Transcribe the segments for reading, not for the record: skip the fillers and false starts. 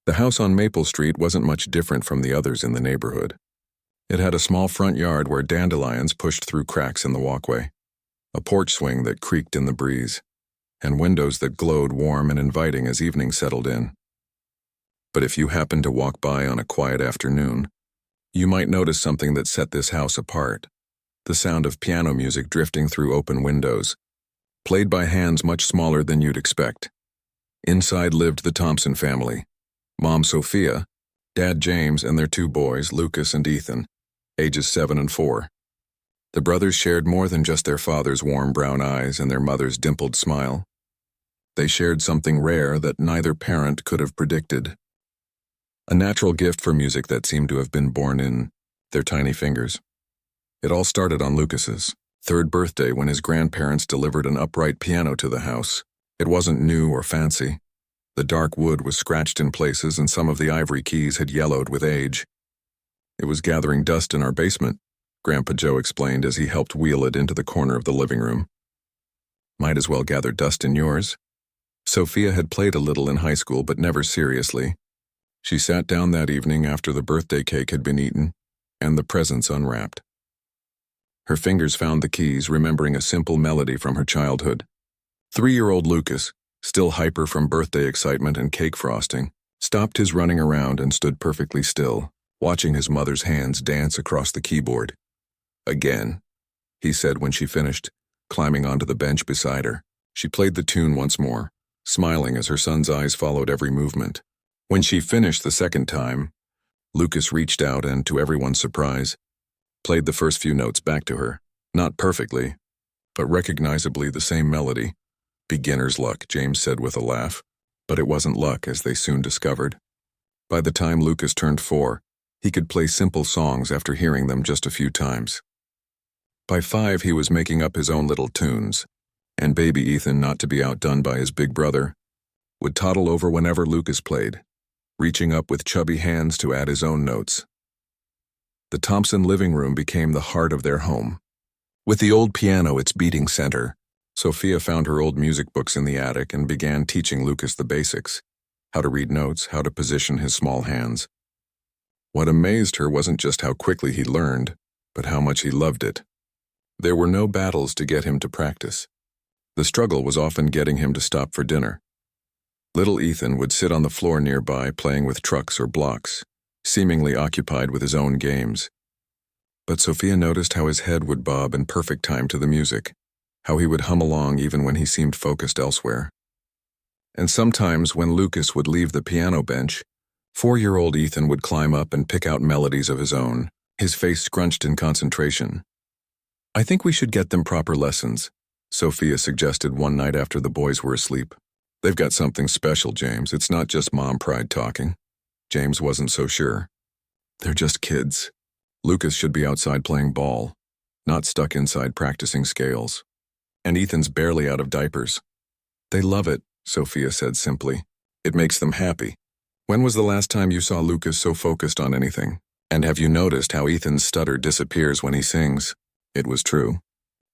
The house on Maple Street wasn't much different from the others in the neighborhood. It had a small front yard where dandelions pushed through cracks in the walkway, a porch swing that creaked in the breeze, and windows that glowed warm and inviting as evening settled in. But if you happened to walk by on a quiet afternoon, you might notice something that set this house apart: the sound of piano music drifting through open windows, played by hands much smaller than you'd expect. Inside lived the Thompson family: Mom Sophia, Dad James, and their two boys, Lucas and Ethan, ages 7 and 4. The brothers shared more than just their father's warm brown eyes and their mother's dimpled smile. They shared something rare that neither parent could have predicted: a natural gift for music that seemed to have been born in their tiny fingers. It all started on Lucas's 3rd birthday when his grandparents delivered an upright piano to the house. It wasn't new or fancy. The dark wood was scratched in places and some of the ivory keys had yellowed with age. "It was gathering dust in our basement," Grandpa Joe explained as he helped wheel it into the corner of the living room. "Might as well gather dust in yours." Sophia had played a little in high school, but never seriously. She sat down that evening after the birthday cake had been eaten and the presents unwrapped. Her fingers found the keys, remembering a simple melody from her childhood. 3-year-old Lucas, still hyper from birthday excitement and cake frosting, stopped his running around and stood perfectly still, watching his mother's hands dance across the keyboard. "Again," he said when she finished, climbing onto the bench beside her. She played the tune once more, smiling as her son's eyes followed every movement. When she finished the second time, Lucas reached out and, to everyone's surprise, played the first few notes back to her. Not perfectly, but recognizably the same melody. "Beginner's luck," James said with a laugh. But it wasn't luck, as they soon discovered. By the time Lucas turned 4, he could play simple songs after hearing them just a few times. By 5, he was making up his own little tunes, and baby Ethan, not to be outdone by his big brother, would toddle over whenever Lucas played, reaching up with chubby hands to add his own notes. The Thompson living room became the heart of their home. With the old piano its beating center, Sophia found her old music books in the attic and began teaching Lucas the basics: how to read notes, how to position his small hands. What amazed her wasn't just how quickly he learned, but how much he loved it. There were no battles to get him to practice. The struggle was often getting him to stop for dinner. Little Ethan would sit on the floor nearby playing with trucks or blocks, seemingly occupied with his own games. But Sophia noticed how his head would bob in perfect time to the music, how he would hum along even when he seemed focused elsewhere. And sometimes when Lucas would leave the piano bench, 4-year-old Ethan would climb up and pick out melodies of his own, his face scrunched in concentration. "I think we should get them proper lessons," Sophia suggested one night after the boys were asleep. "They've got something special, James. It's not just mom pride talking." James wasn't so sure. "They're just kids. Lucas should be outside playing ball, not stuck inside practicing scales. And Ethan's barely out of diapers." "They love it," Sophia said simply. "It makes them happy. When was the last time you saw Lucas so focused on anything? And have you noticed how Ethan's stutter disappears when he sings?" It was true.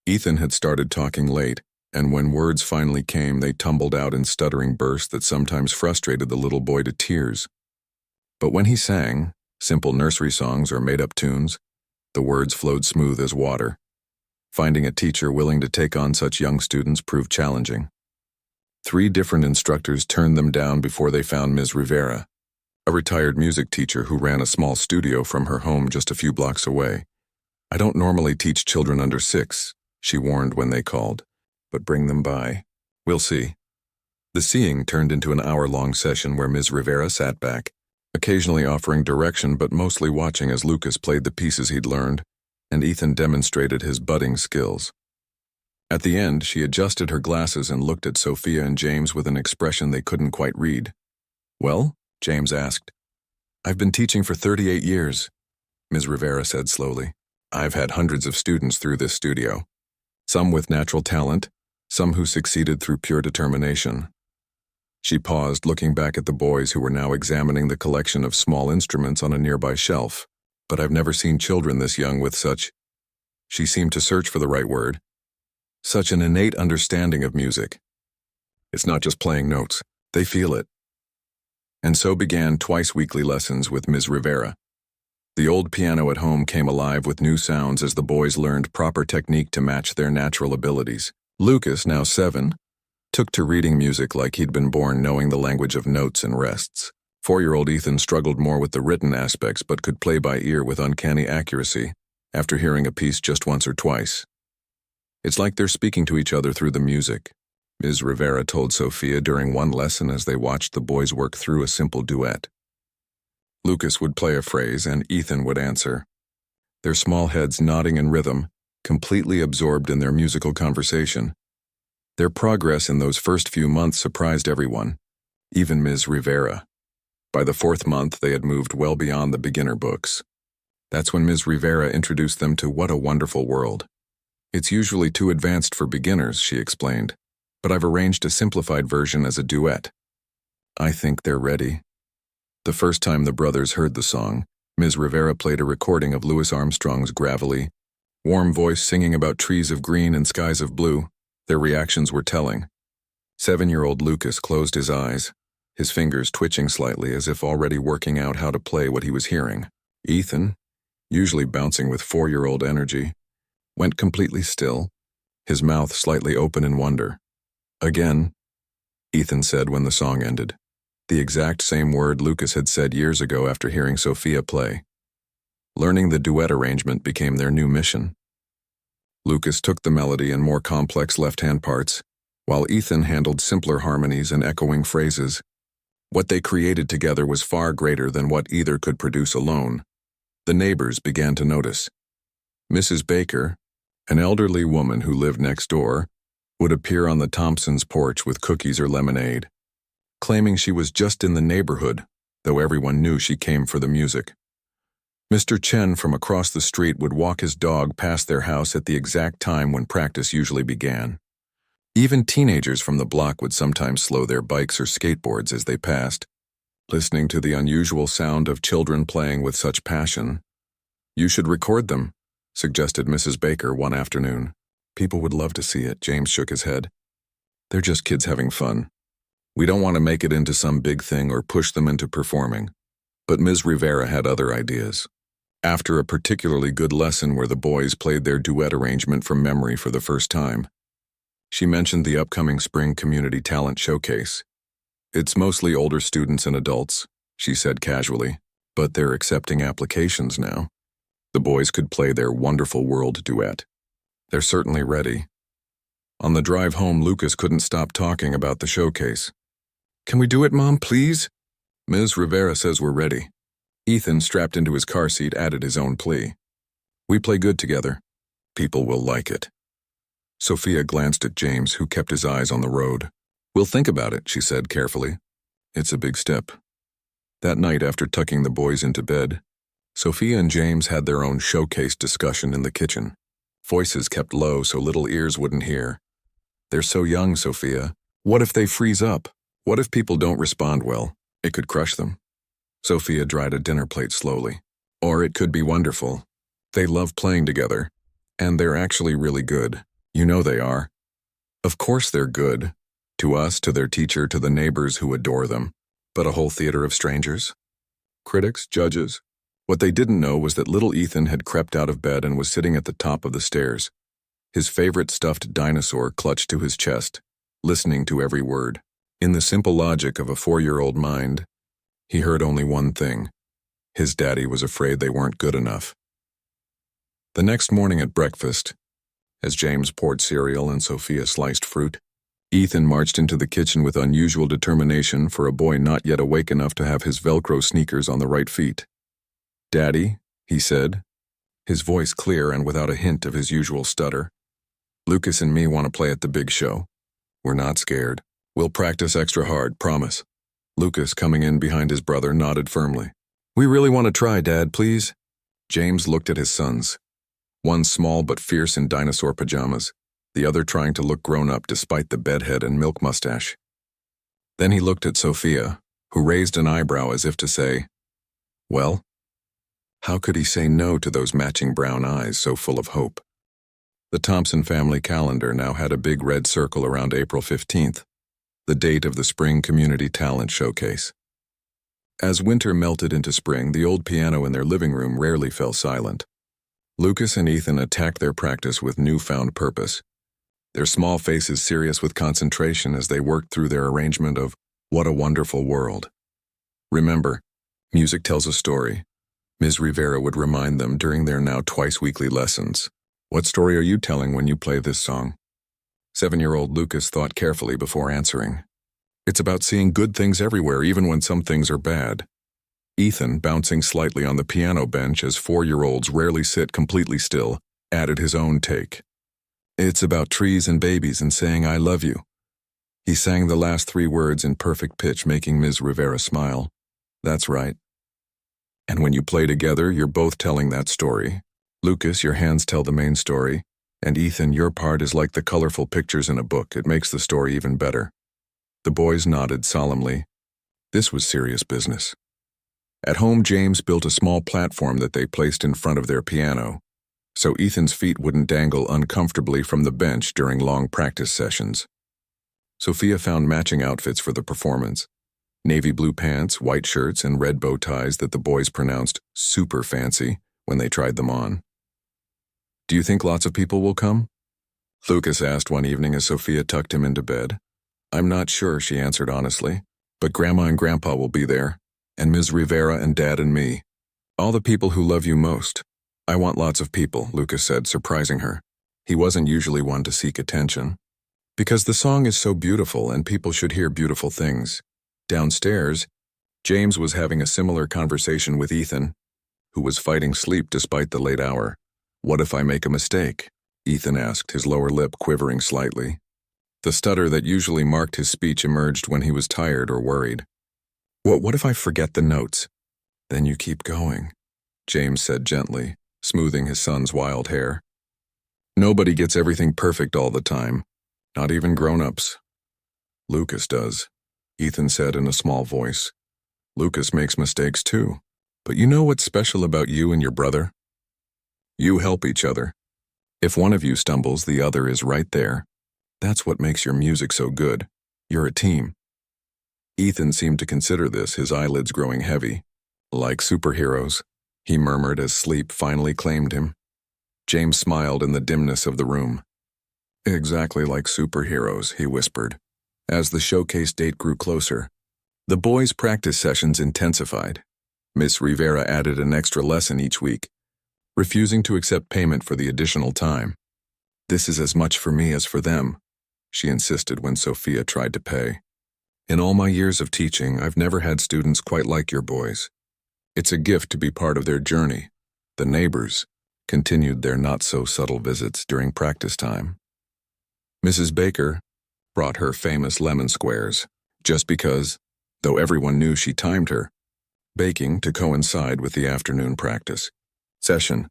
Ethan had started talking late, and when words finally came, they tumbled out in stuttering bursts that sometimes frustrated the little boy to tears. But when he sang, simple nursery songs or made-up tunes, the words flowed smooth as water. Finding a teacher willing to take on such young students proved challenging. 3 different instructors turned them down before they found Ms. Rivera, a retired music teacher who ran a small studio from her home just a few blocks away. "I don't normally teach children under 6, she warned when they called, "but bring them by. We'll see." The seeing turned into an hour-long session where Ms. Rivera sat back, occasionally offering direction but mostly watching as Lucas played the pieces he'd learned, and Ethan demonstrated his budding skills. At the end, she adjusted her glasses and looked at Sophia and James with an expression they couldn't quite read. "Well?" James asked. "I've been teaching for 38 years, Ms. Rivera said slowly. "I've had hundreds of students through this studio, some with natural talent, some who succeeded through pure determination." She paused, looking back at the boys who were now examining the collection of small instruments on a nearby shelf. "But I've never seen children this young with such—" She seemed to search for the right word. "Such an innate understanding of music. It's not just playing notes. They feel it." And so began twice-weekly lessons with Ms. Rivera. The old piano at home came alive with new sounds as the boys learned proper technique to match their natural abilities. Lucas, now 7, took to reading music like he'd been born knowing the language of notes and rests. 4-year-old Ethan struggled more with the written aspects but could play by ear with uncanny accuracy after hearing a piece just once or twice. It's like they're speaking to each other through the music, Ms. Rivera told Sophia during one lesson as they watched the boys work through a simple duet. Lucas would play a phrase and Ethan would answer, their small heads nodding in rhythm, completely absorbed in their musical conversation. Their progress in those first few months surprised everyone, even Ms. Rivera. By the 4th month, they had moved well beyond the beginner books. That's when Ms. Rivera introduced them to What a Wonderful World. It's usually too advanced for beginners, she explained, but I've arranged a simplified version as a duet. I think they're ready. The first time the brothers heard the song, Ms. Rivera played a recording of Louis Armstrong's gravelly, warm voice singing about trees of green and skies of blue. Their reactions were telling. 7-year-old Lucas closed his eyes, his fingers twitching slightly as if already working out how to play what he was hearing. Ethan, usually bouncing with 4-year-old energy, went completely still, his mouth slightly open in wonder. Again, Ethan said when the song ended, the exact same word Lucas had said years ago after hearing Sophia play. Learning the duet arrangement became their new mission. Lucas took the melody and more complex left-hand parts, while Ethan handled simpler harmonies and echoing phrases. What they created together was far greater than what either could produce alone. The neighbors began to notice. Mrs. Baker, an elderly woman who lived next door, would appear on the Thompsons' porch with cookies or lemonade, claiming she was just in the neighborhood, though everyone knew she came for the music. Mr. Chen from across the street would walk his dog past their house at the exact time when practice usually began. Even teenagers from the block would sometimes slow their bikes or skateboards as they passed, listening to the unusual sound of children playing with such passion. You should record them, suggested Mrs. Baker one afternoon. People would love to see it, James shook his head. They're just kids having fun. We don't want to make it into some big thing or push them into performing. But Ms. Rivera had other ideas. After a particularly good lesson where the boys played their duet arrangement from memory for the first time, she mentioned the upcoming Spring Community Talent Showcase. It's mostly older students and adults, she said casually, but they're accepting applications now. The boys could play their Wonderful World duet. They're certainly ready. On the drive home, Lucas couldn't stop talking about the showcase. Can we do it, Mom, please? Ms. Rivera says we're ready. Ethan, strapped into his car seat, added his own plea. We play good together. People will like it. Sophia glanced at James, who kept his eyes on the road. We'll think about it, she said carefully. It's a big step. That night, after tucking the boys into bed, Sophia and James had their own showcase discussion in the kitchen. Voices kept low so little ears wouldn't hear. They're so young, Sophia. What if they freeze up? What if people don't respond well? It could crush them. Sophia dried a dinner plate slowly. Or it could be wonderful. They love playing together. And they're actually really good. You know they are. Of course they're good. To us, to their teacher, to the neighbors who adore them. But a whole theater of strangers? Critics, judges. What they didn't know was that little Ethan had crept out of bed and was sitting at the top of the stairs, his favorite stuffed dinosaur clutched to his chest, listening to every word. In the simple logic of a 4-year-old mind, he heard only one thing. His daddy was afraid they weren't good enough. The next morning at breakfast, as James poured cereal and Sophia sliced fruit, Ethan marched into the kitchen with unusual determination for a boy not yet awake enough to have his Velcro sneakers on the right feet. Daddy, he said, his voice clear and without a hint of his usual stutter. Lucas and me want to play at the big show. We're not scared. We'll practice extra hard, promise. Lucas, coming in behind his brother, nodded firmly. We really want to try, Dad, please. James looked at his sons. One small but fierce in dinosaur pajamas, the other trying to look grown-up despite the bedhead and milk mustache. Then he looked at Sophia, who raised an eyebrow as if to say, well, how could he say no to those matching brown eyes so full of hope? The Thompson family calendar now had a big red circle around April 15th, the date of the Spring Community Talent Showcase. As winter melted into spring, the old piano in their living room rarely fell silent. Lucas and Ethan attacked their practice with newfound purpose, their small faces serious with concentration as they worked through their arrangement of What a Wonderful World. Remember, music tells a story. Ms. Rivera would remind them during their now twice-weekly lessons. What story are you telling when you play this song? 7-year-old Lucas thought carefully before answering. It's about seeing good things everywhere, even when some things are bad. Ethan, bouncing slightly on the piano bench as 4-year-olds rarely sit completely still, added his own take. It's about trees and babies and saying I love you. He sang the last 3 words in perfect pitch, making Ms. Rivera smile. That's right. And when you play together, you're both telling that story. Lucas, your hands tell the main story, and Ethan, your part is like the colorful pictures in a book. It makes the story even better. The boys nodded solemnly. This was serious business. At home, James built a small platform that they placed in front of their piano, so Ethan's feet wouldn't dangle uncomfortably from the bench during long practice sessions. Sophia found matching outfits for the performance. Navy blue pants, white shirts, and red bow ties that the boys pronounced super fancy when they tried them on. Do you think lots of people will come? Lucas asked one evening as Sophia tucked him into bed. I'm not sure, she answered honestly, but Grandma and Grandpa will be there, and Ms. Rivera and Dad and me. All the people who love you most. I want lots of people, Lucas said, surprising her. He wasn't usually one to seek attention. Because the song is so beautiful and people should hear beautiful things. Downstairs, James was having a similar conversation with Ethan, who was fighting sleep despite the late hour. What if I make a mistake? Ethan asked, his lower lip quivering slightly. The stutter that usually marked his speech emerged when he was tired or worried. What if I forget the notes? Then you keep going, James said gently, smoothing his son's wild hair. Nobody gets everything perfect all the time, not even grown-ups. Lucas does, Ethan said in a small voice. Lucas makes mistakes too, but you know what's special about you and your brother? You help each other. If one of you stumbles, the other is right there. That's what makes your music so good. You're a team. Ethan seemed to consider this, his eyelids growing heavy. Like superheroes, he murmured as sleep finally claimed him. James smiled in the dimness of the room. Exactly like superheroes, he whispered. As the showcase date grew closer, the boys' practice sessions intensified. Miss Rivera added an extra lesson each week, refusing to accept payment for the additional time. This is as much for me as for them, she insisted when Sophia tried to pay. In all my years of teaching, I've never had students quite like your boys. It's a gift to be part of their journey. The neighbors continued their not-so-subtle visits during practice time. Mrs. Baker brought her famous lemon squares, just because, though everyone knew she timed her, baking to coincide with the afternoon practice session.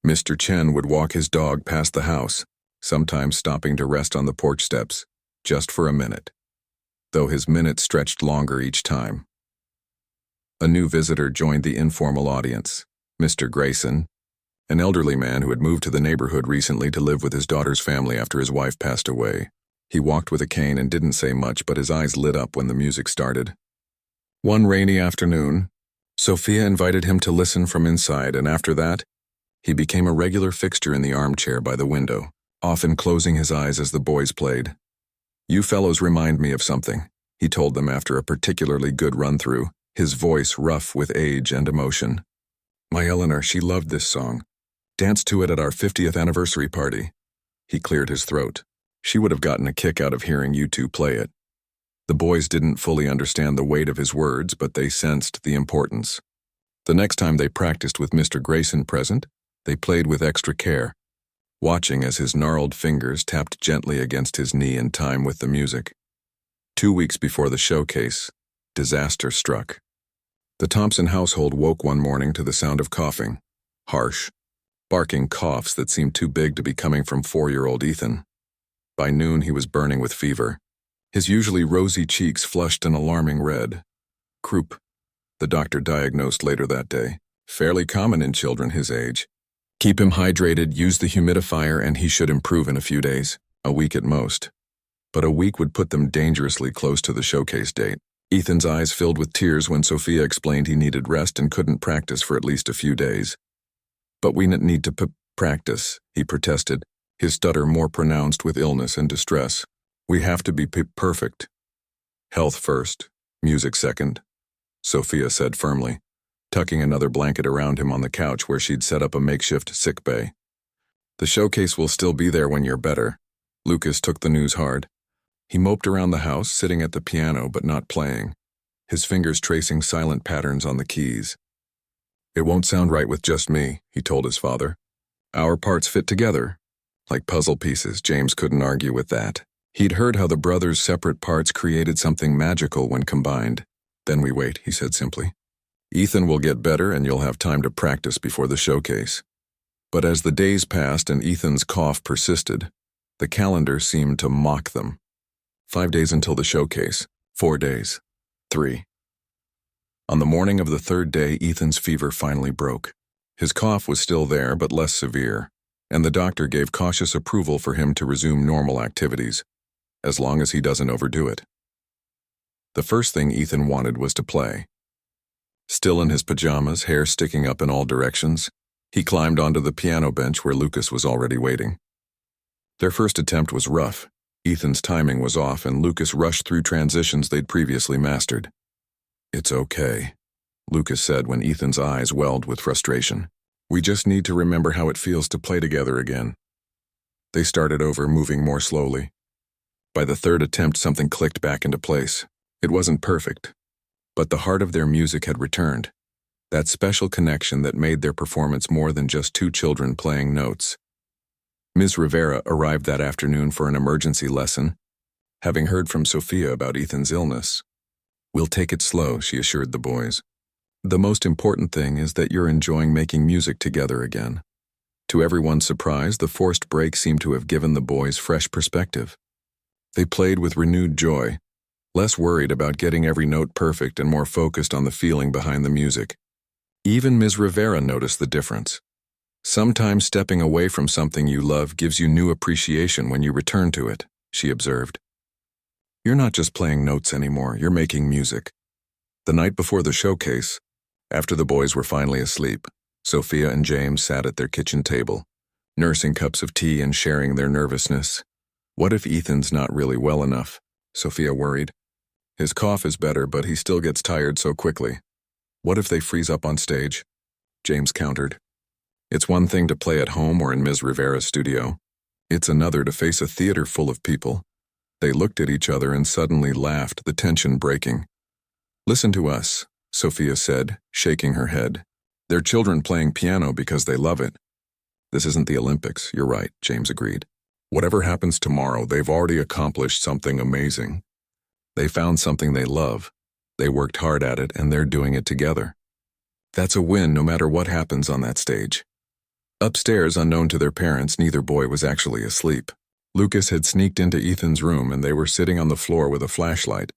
Mr. Chen would walk his dog past the house, sometimes stopping to rest on the porch steps, just for a minute, though his minutes stretched longer each time. A new visitor joined the informal audience, Mr. Grayson, an elderly man who had moved to the neighborhood recently to live with his daughter's family after his wife passed away. He walked with a cane and didn't say much, but his eyes lit up when the music started. One rainy afternoon, Sophia invited him to listen from inside, and after that, he became a regular fixture in the armchair by the window, often closing his eyes as the boys played. You fellows remind me of something, he told them after a particularly good run-through, his voice rough with age and emotion. My Eleanor, she loved this song. Danced to it at our 50th anniversary party. He cleared his throat. She would have gotten a kick out of hearing you two play it. The boys didn't fully understand the weight of his words, but they sensed the importance. The next time they practiced with Mr. Grayson present, they played with extra care, watching as his gnarled fingers tapped gently against his knee in time with the music. 2 weeks before the showcase, disaster struck. The Thompson household woke one morning to the sound of coughing, harsh, barking coughs that seemed too big to be coming from 4-year-old Ethan. By noon, he was burning with fever. His usually rosy cheeks flushed an alarming red. Croup, the doctor diagnosed later that day, fairly common in children his age. Keep him hydrated, use the humidifier, and he should improve in a few days, a week at most. But a week would put them dangerously close to the showcase date. Ethan's eyes filled with tears when Sophia explained he needed rest and couldn't practice for at least a few days. But we need to practice, he protested, his stutter more pronounced with illness and distress. We have to be perfect. Health first, music second, Sophia said firmly, tucking another blanket around him on the couch where she'd set up a makeshift sick bay. The showcase will still be there when you're better. Lucas took the news hard. He moped around the house, sitting at the piano but not playing, his fingers tracing silent patterns on the keys. It won't sound right with just me, he told his father. Our parts fit together. Like puzzle pieces, James couldn't argue with that. He'd heard how the brothers' separate parts created something magical when combined. Then we wait, he said simply. Ethan will get better and you'll have time to practice before the showcase. But as the days passed and Ethan's cough persisted, the calendar seemed to mock them. 5 days until the showcase. 4 days. 3. On the morning of the third day, Ethan's fever finally broke. His cough was still there, but less severe, and the doctor gave cautious approval for him to resume normal activities, as long as he doesn't overdo it. The first thing Ethan wanted was to play. Still in his pajamas, hair sticking up in all directions, he climbed onto the piano bench where Lucas was already waiting. Their first attempt was rough. Ethan's timing was off, and Lucas rushed through transitions they'd previously mastered. It's okay, Lucas said when Ethan's eyes welled with frustration. We just need to remember how it feels to play together again. They started over, moving more slowly. By the third attempt, something clicked back into place. It wasn't perfect, but the heart of their music had returned. That special connection that made their performance more than just two children playing notes. Ms. Rivera arrived that afternoon for an emergency lesson, having heard from Sophia about Ethan's illness. We'll take it slow, she assured the boys. The most important thing is that you're enjoying making music together again. To everyone's surprise, the forced break seemed to have given the boys fresh perspective. They played with renewed joy, less worried about getting every note perfect and more focused on the feeling behind the music. Even Ms. Rivera noticed the difference. Sometimes stepping away from something you love gives you new appreciation when you return to it, she observed. You're not just playing notes anymore, you're making music. The night before the showcase, after the boys were finally asleep, Sophia and James sat at their kitchen table, nursing cups of tea and sharing their nervousness. What if Ethan's not really well enough? Sophia worried. His cough is better, but he still gets tired so quickly. What if they freeze up on stage? James countered. It's one thing to play at home or in Ms. Rivera's studio. It's another to face a theater full of people. They looked at each other and suddenly laughed, the tension breaking. Listen to us, Sophia said, shaking her head. They're children playing piano because they love it. This isn't the Olympics, you're right, James agreed. Whatever happens tomorrow, they've already accomplished something amazing. They found something they love. They worked hard at it, and they're doing it together. That's a win no matter what happens on that stage. Upstairs, unknown to their parents, neither boy was actually asleep. Lucas had sneaked into Ethan's room, and they were sitting on the floor with a flashlight,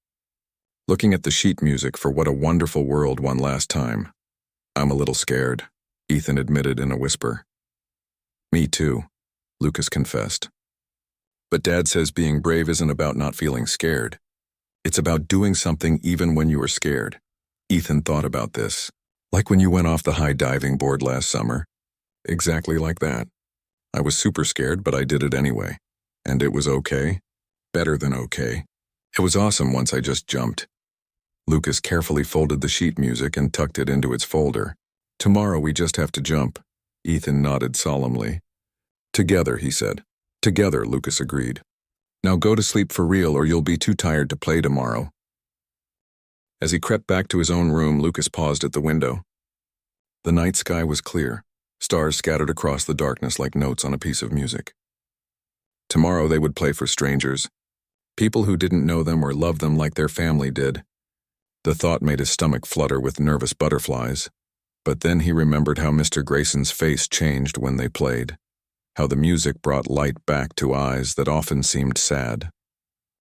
looking at the sheet music for What a Wonderful World one last time. I'm a little scared, Ethan admitted in a whisper. Me too, Lucas confessed. But Dad says being brave isn't about not feeling scared. It's about doing something even when you are scared. Ethan thought about this. Like when you went off the high diving board last summer. Exactly like that. I was super scared, but I did it anyway. And it was okay. Better than okay. It was awesome once I just jumped. Lucas carefully folded the sheet music and tucked it into its folder. Tomorrow we just have to jump. Ethan nodded solemnly. Together, he said. Together, Lucas agreed. Now go to sleep for real or you'll be too tired to play tomorrow. As he crept back to his own room, Lucas paused at the window. The night sky was clear, stars scattered across the darkness like notes on a piece of music. Tomorrow they would play for strangers, people who didn't know them or love them like their family did. The thought made his stomach flutter with nervous butterflies, but then he remembered how Mr. Grayson's face changed when they played, how the music brought light back to eyes that often seemed sad.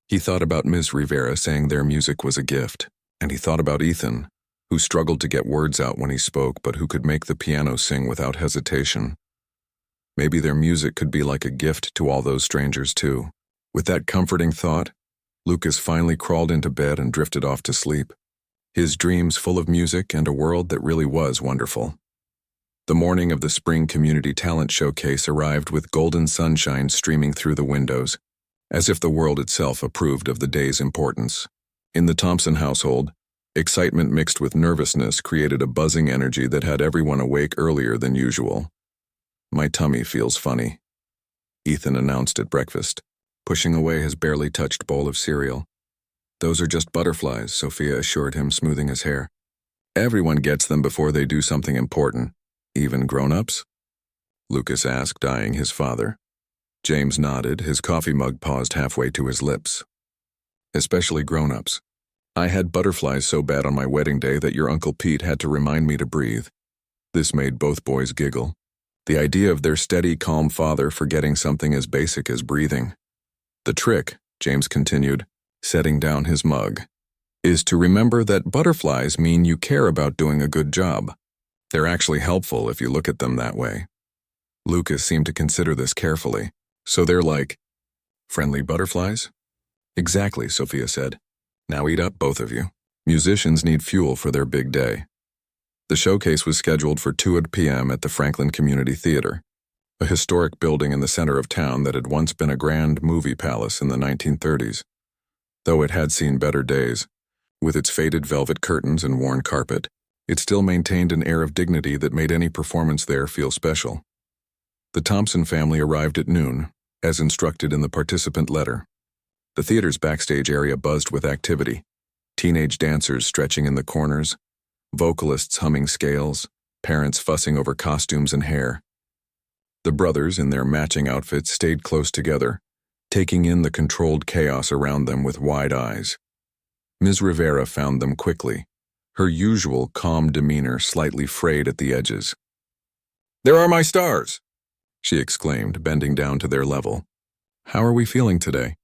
He thought about Ms. Rivera saying their music was a gift, and he thought about Ethan, who struggled to get words out when he spoke but who could make the piano sing without hesitation. Maybe their music could be like a gift to all those strangers too. With that comforting thought, Lucas finally crawled into bed and drifted off to sleep, his dreams full of music and a world that really was wonderful. The morning of the Spring Community Talent Showcase arrived with golden sunshine streaming through the windows, as if the world itself approved of the day's importance. In the Thompson household, excitement mixed with nervousness created a buzzing energy that had everyone awake earlier than usual. "My tummy feels funny," Ethan announced at breakfast, pushing away his barely touched bowl of cereal. "Those are just butterflies," Sophia assured him, smoothing his hair. "Everyone gets them before they do something important. Even grown-ups?" Lucas asked, eyeing his father. James nodded, his coffee mug paused halfway to his lips. "Especially grown-ups. I had butterflies so bad on my wedding day that your Uncle Pete had to remind me to breathe." This made both boys giggle. The idea of their steady, calm father forgetting something as basic as breathing. "The trick," James continued, setting down his mug, "is to remember that butterflies mean you care about doing a good job. They're actually helpful if you look at them that way." Lucas seemed to consider this carefully. "So they're like friendly butterflies?" "Exactly," Sophia said. "Now eat up, both of you. Musicians need fuel for their big day." The showcase was scheduled for 2 p.m. at the Franklin Community Theater, a historic building in the center of town that had once been a grand movie palace in the 1930s. Though it had seen better days, with its faded velvet curtains and worn carpet, it still maintained an air of dignity that made any performance there feel special. The Thompson family arrived at noon, as instructed in the participant letter. The theater's backstage area buzzed with activity. Teenage dancers stretching in the corners, vocalists humming scales, parents fussing over costumes and hair. The brothers, in their matching outfits, stayed close together, taking in the controlled chaos around them with wide eyes. Ms. Rivera found them quickly, her usual calm demeanor slightly frayed at the edges. "There are my stars!" she exclaimed, bending down to their level. "How are we feeling today?"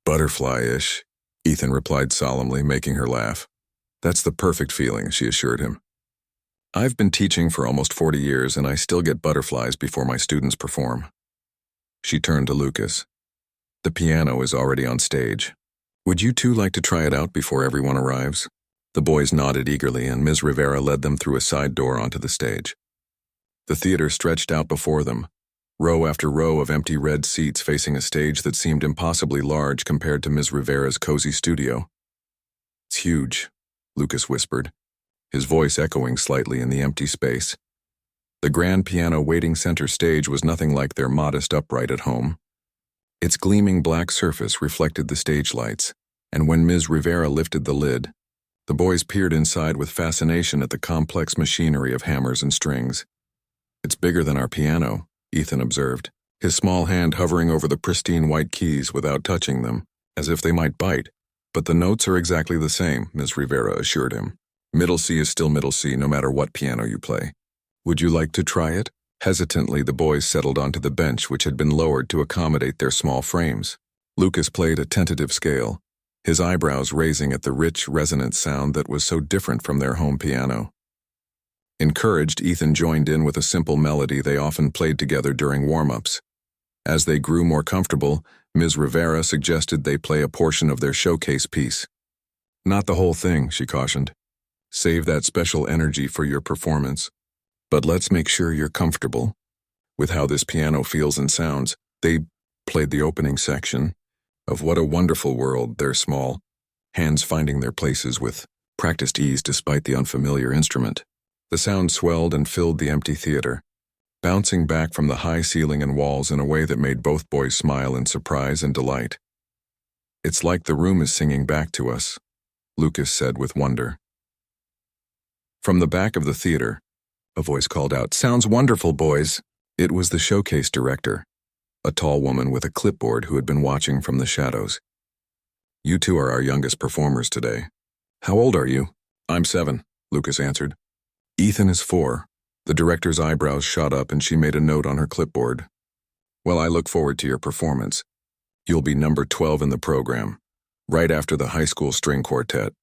"Butterfly-ish," Ethan replied solemnly, making her laugh. "That's the perfect feeling," she assured him. "I've been teaching for almost 40 years and I still get butterflies before my students perform." She turned to Lucas. "The piano is already on stage. Would you two like to try it out before everyone arrives?" The boys nodded eagerly and Ms. Rivera led them through a side door onto the stage. The theater stretched out before them, row after row of empty red seats facing a stage that seemed impossibly large compared to Ms. Rivera's cozy studio. "It's huge," Lucas whispered, his voice echoing slightly in the empty space. The grand piano waiting center stage was nothing like their modest upright at home. Its gleaming black surface reflected the stage lights, and when Ms. Rivera lifted the lid, the boys peered inside with fascination at the complex machinery of hammers and strings. "It's bigger than our piano," Ethan observed, his small hand hovering over the pristine white keys without touching them, as if they might bite. "But the notes are exactly the same," Ms. Rivera assured him. "Middle C is still middle C no matter what piano you play. Would you like to try it?" Hesitantly, the boys settled onto the bench which had been lowered to accommodate their small frames. Lucas played a tentative scale, his eyebrows raising at the rich, resonant sound that was so different from their home piano. Encouraged, Ethan joined in with a simple melody they often played together during warm-ups. As they grew more comfortable, Ms. Rivera suggested they play a portion of their showcase piece. "Not the whole thing," she cautioned. "Save that special energy for your performance. But let's make sure you're comfortable with how this piano feels and sounds." They played the opening section of What a Wonderful World, their small hands finding their places with practiced ease despite the unfamiliar instrument. The sound swelled and filled the empty theater, bouncing back from the high ceiling and walls in a way that made both boys smile in surprise and delight. "It's like the room is singing back to us," Lucas said with wonder. From the back of the theater, a voice called out, "Sounds wonderful, boys." It was the showcase director, a tall woman with a clipboard who had been watching from the shadows. "You two are our youngest performers today. How old are you?" "I'm 7, Lucas answered. "Ethan is 4. The director's eyebrows shot up and she made a note on her clipboard. "Well, I look forward to your performance. You'll be number 12 in the program, right after the high school string quartet."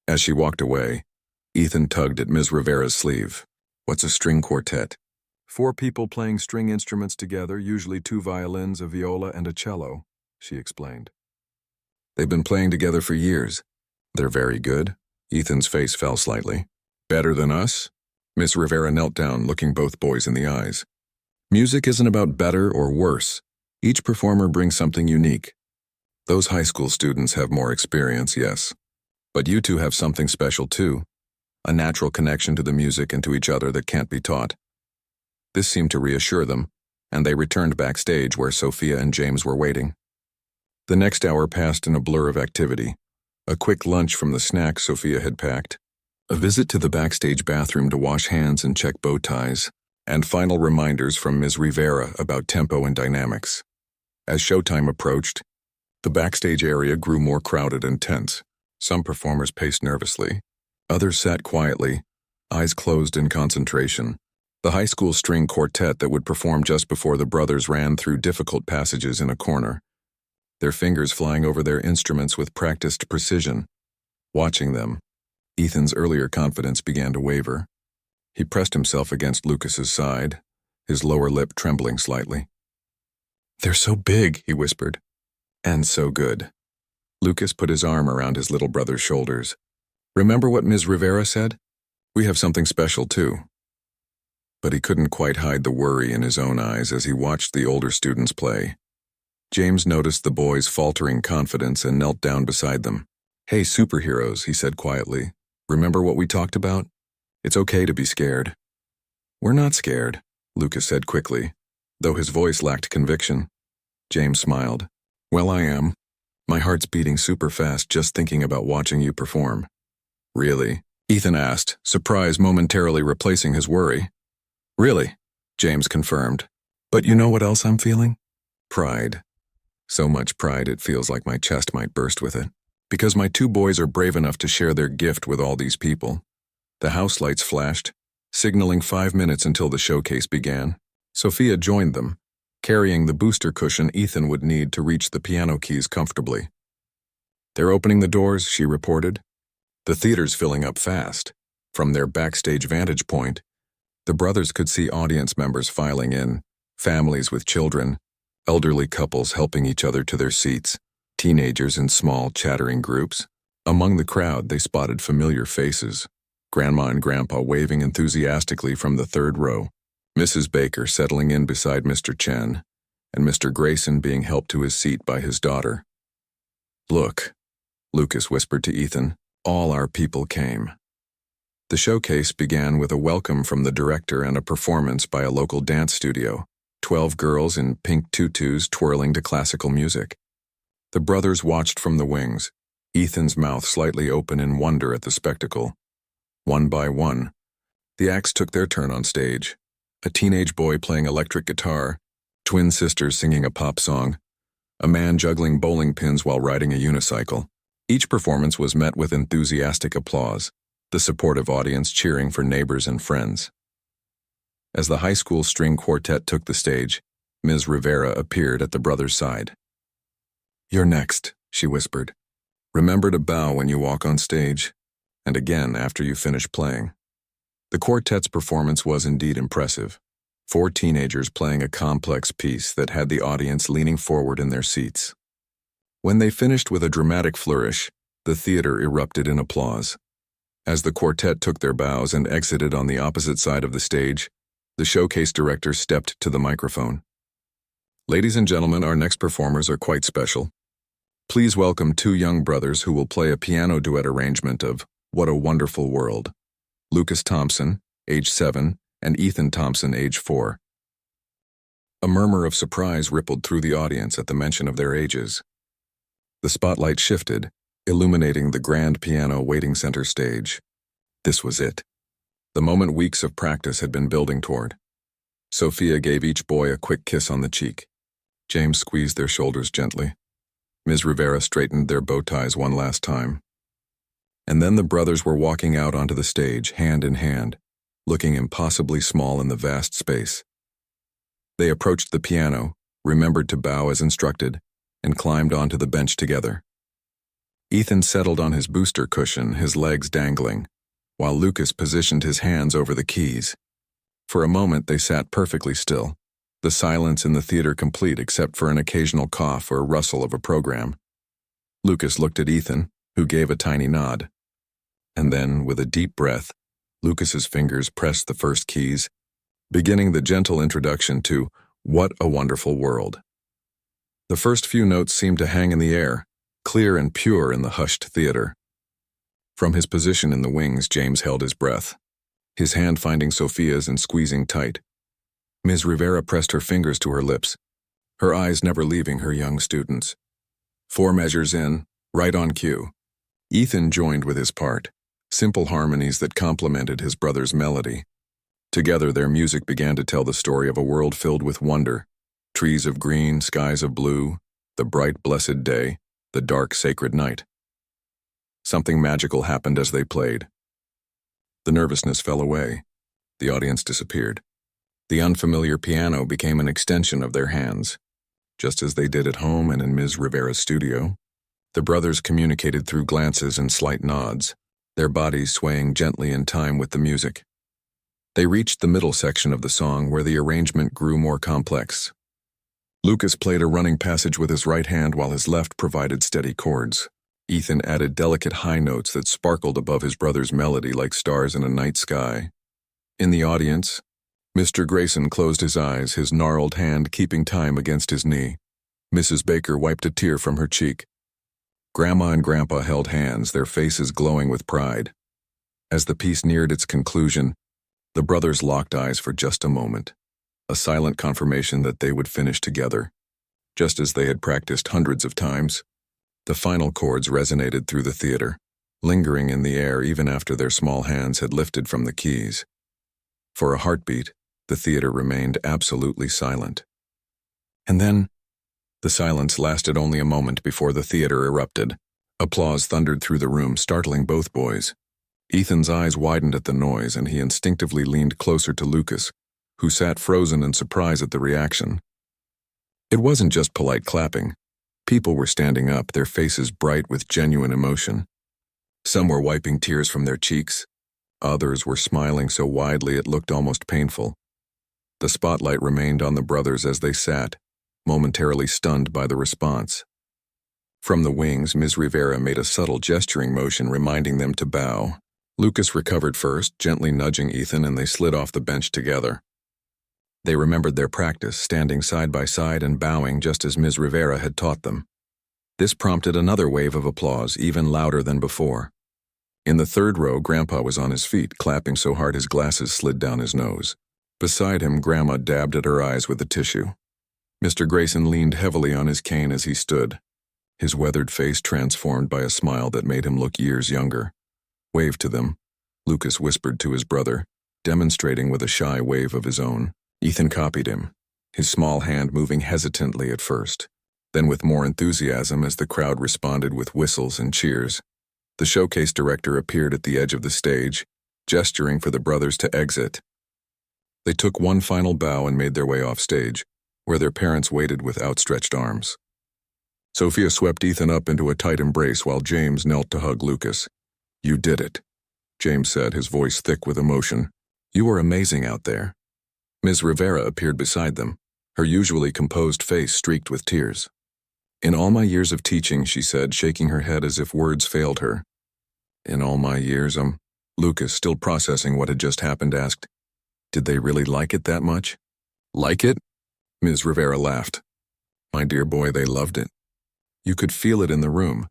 As she walked away, Ethan tugged at Ms. Rivera's sleeve. "What's a string quartet?" 4 people playing string instruments together, usually 2 violins, a viola, and a cello," she explained. They've been playing together for years. They're very good. Ethan's face fell slightly. Better than us? Miss Rivera knelt down, looking both boys in the eyes. Music isn't about better or worse. Each performer brings something unique. Those high school students have more experience, yes. But you two have something special too. A natural connection to the music and to each other that can't be taught. This seemed to reassure them, and they returned backstage where Sophia and James were waiting. The next hour passed in a blur of activity. A quick lunch from the snack Sophia had packed, a visit to the backstage bathroom to wash hands and check bow ties, and final reminders from Ms. Rivera about tempo and dynamics. As showtime approached, the backstage area grew more crowded and tense. Some performers paced nervously. Others sat quietly, eyes closed in concentration. The high school string quartet that would perform just before the brothers ran through difficult passages in a corner, their fingers flying over their instruments with practiced precision. Watching them, Ethan's earlier confidence began to waver. He pressed himself against Lucas's side, his lower lip trembling slightly. "They're so big," he whispered. "And so good." Lucas put his arm around his little brother's shoulders. "Remember what Ms. Rivera said? We have something special too." But he couldn't quite hide the worry in his own eyes as he watched the older students play. James noticed the boys' faltering confidence and knelt down beside them. "Hey, superheroes," he said quietly. "Remember what we talked about? It's okay to be scared." "We're not scared," Lucas said quickly, though his voice lacked conviction. James smiled. "Well, I am. My heart's beating super fast just thinking about watching you perform." "Really?" Ethan asked, surprise momentarily replacing his worry. "Really," James confirmed. "But you know what else I'm feeling? Pride. So much pride it feels like my chest might burst with it. Because my two boys are brave enough to share their gift with all these people." The house lights flashed, signaling 5 minutes until the showcase began. Sophia joined them, carrying the booster cushion Ethan would need to reach the piano keys comfortably. "They're opening the doors," she reported. The theater's filling up fast. From their backstage vantage point, the brothers could see audience members filing in, families with children, elderly couples helping each other to their seats, teenagers in small, chattering groups. Among the crowd, they spotted familiar faces, Grandma and Grandpa waving enthusiastically from the third row, Mrs. Baker settling in beside Mr. Chen, and Mr. Grayson being helped to his seat by his daughter. "Look," Lucas whispered to Ethan, "all our people came." The showcase began with a welcome from the director and a performance by a local dance studio, 12 girls in pink tutus twirling to classical music. The brothers watched from the wings, Ethan's mouth slightly open in wonder at the spectacle. One by one, the acts took their turn on stage. A teenage boy playing electric guitar, twin sisters singing a pop song, a man juggling bowling pins while riding a unicycle. Each performance was met with enthusiastic applause, the supportive audience cheering for neighbors and friends. As the high school string quartet took the stage, Ms. Rivera appeared at the brothers' side. "You're next," she whispered. "Remember to bow when you walk on stage, and again after you finish playing." The quartet's performance was indeed impressive. 4 teenagers playing a complex piece that had the audience leaning forward in their seats. When they finished with a dramatic flourish, the theater erupted in applause. As the quartet took their bows and exited on the opposite side of the stage, the showcase director stepped to the microphone. "Ladies and gentlemen, our next performers are quite special. Please welcome 2 young brothers who will play a piano duet arrangement of What a Wonderful World. Lucas Thompson, age 7, and Ethan Thompson, age 4. A murmur of surprise rippled through the audience at the mention of their ages. The spotlight shifted, illuminating the grand piano waiting center stage. This was it. The moment weeks of practice had been building toward. Sophia gave each boy a quick kiss on the cheek. James squeezed their shoulders gently. Ms. Rivera straightened their bow ties one last time. And then the brothers were walking out onto the stage, hand in hand, looking impossibly small in the vast space. They approached the piano, remembered to bow as instructed, and climbed onto the bench together. Ethan settled on his booster cushion, his legs dangling, while Lucas positioned his hands over the keys. For a moment they sat perfectly still, the silence in the theater complete except for an occasional cough or rustle of a program. Lucas looked at Ethan, who gave a tiny nod. And then, with a deep breath, Lucas's fingers pressed the first keys, beginning the gentle introduction to What a Wonderful World. The first few notes seemed to hang in the air, clear and pure in the hushed theater. From his position in the wings, James held his breath, his hand finding Sophia's and squeezing tight. Ms. Rivera pressed her fingers to her lips, her eyes never leaving her young students. 4 measures in, right on cue. Ethan joined with his part, simple harmonies that complemented his brother's melody. Together, their music began to tell the story of a world filled with wonder, trees of green, skies of blue, the bright, blessed day, the dark, sacred night. Something magical happened as they played. The nervousness fell away. The audience disappeared. The unfamiliar piano became an extension of their hands. Just as they did at home and in Ms. Rivera's studio, the brothers communicated through glances and slight nods, their bodies swaying gently in time with the music. They reached the middle section of the song where the arrangement grew more complex. Lucas played a running passage with his right hand while his left provided steady chords. Ethan added delicate high notes that sparkled above his brother's melody like stars in a night sky. In the audience, Mr. Grayson closed his eyes, his gnarled hand keeping time against his knee. Mrs. Baker wiped a tear from her cheek. Grandma and Grandpa held hands, their faces glowing with pride. As the piece neared its conclusion, the brothers locked eyes for just a moment, a silent confirmation that they would finish together, just as they had practiced hundreds of times. The final chords resonated through the theater, lingering in the air even after their small hands had lifted from the keys. For a heartbeat, the theater remained absolutely silent. And then, the silence lasted only a moment before the theater erupted. Applause thundered through the room, startling both boys. Ethan's eyes widened at the noise, and he instinctively leaned closer to Lucas, who sat frozen in surprise at the reaction. It wasn't just polite clapping. People were standing up, their faces bright with genuine emotion. Some were wiping tears from their cheeks. Others were smiling so widely it looked almost painful. The spotlight remained on the brothers as they sat, momentarily stunned by the response. From the wings, Ms. Rivera made a subtle gesturing motion reminding them to bow. Lucas recovered first, gently nudging Ethan, and they slid off the bench together. They remembered their practice, standing side by side and bowing just as Ms. Rivera had taught them. This prompted another wave of applause, even louder than before. In the third row, Grandpa was on his feet, clapping so hard his glasses slid down his nose. Beside him, Grandma dabbed at her eyes with a tissue. Mr. Grayson leaned heavily on his cane as he stood, his weathered face transformed by a smile that made him look years younger. "Wave to them," Lucas whispered to his brother, demonstrating with a shy wave of his own. Ethan copied him, his small hand moving hesitantly at first, then with more enthusiasm as the crowd responded with whistles and cheers. The showcase director appeared at the edge of the stage, gesturing for the brothers to exit. They took one final bow and made their way off stage, where their parents waited with outstretched arms. Sophia swept Ethan up into a tight embrace while James knelt to hug Lucas. "You did it," James said, his voice thick with emotion. "You were amazing out there." Ms. Rivera appeared beside them, her usually composed face streaked with tears. "In all my years of teaching," she said, shaking her head as if words failed her. "In all my years, Lucas, still processing what had just happened, asked, "Did they really like it that much?" "Like it?" Ms. Rivera laughed. "My dear boy, they loved it. You could feel it in the room,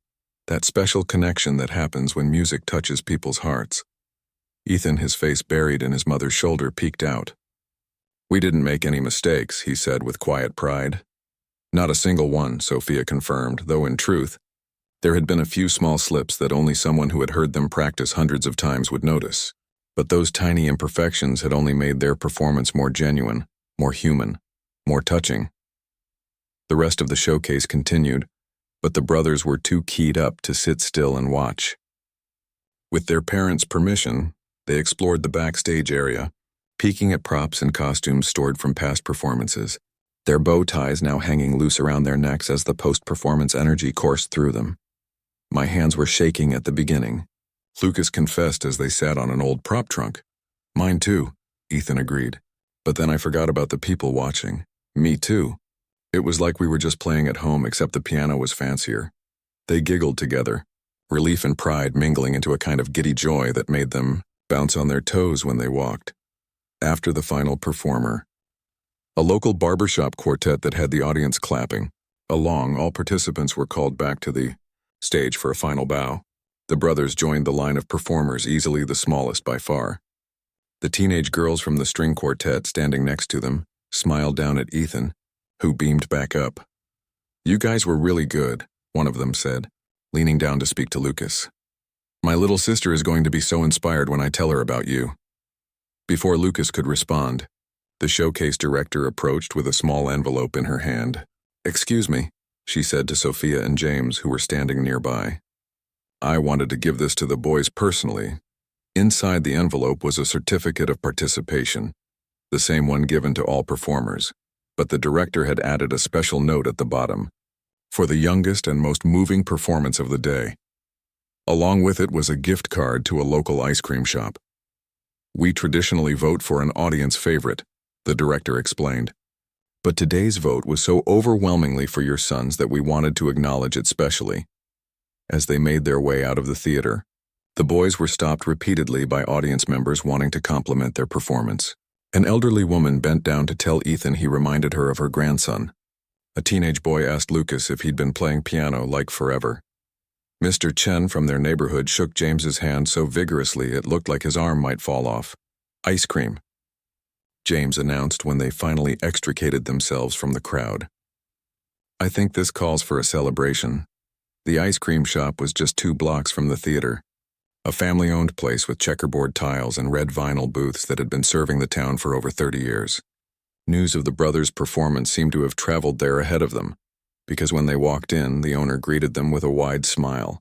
that special connection that happens when music touches people's hearts." Ethan, his face buried in his mother's shoulder, peeked out. "We didn't make any mistakes," he said with quiet pride. "Not a single one," Sophia confirmed, though in truth, there had been a few small slips that only someone who had heard them practice hundreds of times would notice. But those tiny imperfections had only made their performance more genuine, more human, more touching. The rest of the showcase continued, but the brothers were too keyed up to sit still and watch. With their parents' permission, they explored the backstage area, peeking at props and costumes stored from past performances, their bow ties now hanging loose around their necks as the post-performance energy coursed through them. "My hands were shaking at the beginning," Lucas confessed as they sat on an old prop trunk. "Mine too," Ethan agreed. "But then I forgot about the people watching. Me too. It was like we were just playing at home, except the piano was fancier." They giggled together, relief and pride mingling into a kind of giddy joy that made them bounce on their toes when they walked. After the final performer, a local barbershop quartet that had the audience clapping along, all participants were called back to the stage for a final bow. The brothers joined the line of performers, easily the smallest by far. The teenage girls from the string quartet standing next to them smiled down at Ethan, who beamed back up. "You guys were really good," one of them said, leaning down to speak to Lucas. "My little sister is going to be so inspired when I tell her about you." Before Lucas could respond, the showcase director approached with a small envelope in her hand. "Excuse me," she said to Sophia and James, who were standing nearby. "I wanted to give this to the boys personally." Inside the envelope was a certificate of participation, the same one given to all performers, but the director had added a special note at the bottom, "For the youngest and most moving performance of the day." Along with it was a gift card to a local ice cream shop. "We traditionally vote for an audience favorite," the director explained. "But today's vote was so overwhelmingly for your sons that we wanted to acknowledge it specially." As they made their way out of the theater, the boys were stopped repeatedly by audience members wanting to compliment their performance. An elderly woman bent down to tell Ethan he reminded her of her grandson. A teenage boy asked Lucas if he'd been playing piano like forever. Mr. Chen from their neighborhood shook James's hand so vigorously it looked like his arm might fall off. "Ice cream," James announced when they finally extricated themselves from the crowd. "I think this calls for a celebration." The ice cream shop was just 2 blocks from the theater, a family-owned place with checkerboard tiles and red vinyl booths that had been serving the town for over 30 years. News of the brothers' performance seemed to have traveled there ahead of them, because when they walked in, the owner greeted them with a wide smile.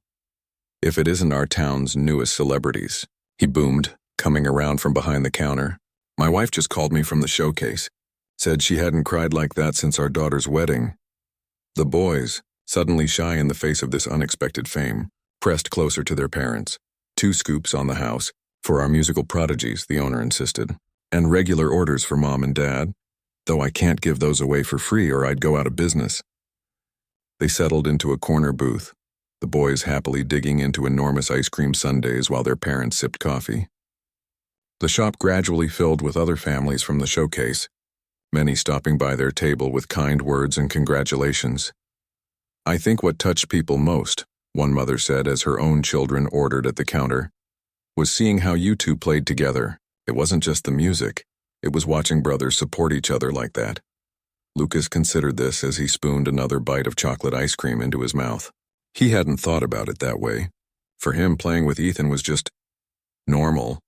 "If it isn't our town's newest celebrities," he boomed, coming around from behind the counter. "My wife just called me from the showcase, said she hadn't cried like that since our daughter's wedding." The boys, suddenly shy in the face of this unexpected fame, pressed closer to their parents. "2 scoops on the house, for our musical prodigies," the owner insisted, "and regular orders for Mom and Dad, though I can't give those away for free or I'd go out of business." They settled into a corner booth, the boys happily digging into enormous ice cream sundaes while their parents sipped coffee. The shop gradually filled with other families from the showcase, many stopping by their table with kind words and congratulations. "I think what touched people most," one mother said as her own children ordered at the counter, "was seeing how you two played together. It wasn't just the music, it was watching brothers support each other like that." Lucas considered this as he spooned another bite of chocolate ice cream into his mouth. He hadn't thought about it that way. For him, playing with Ethan was just normal.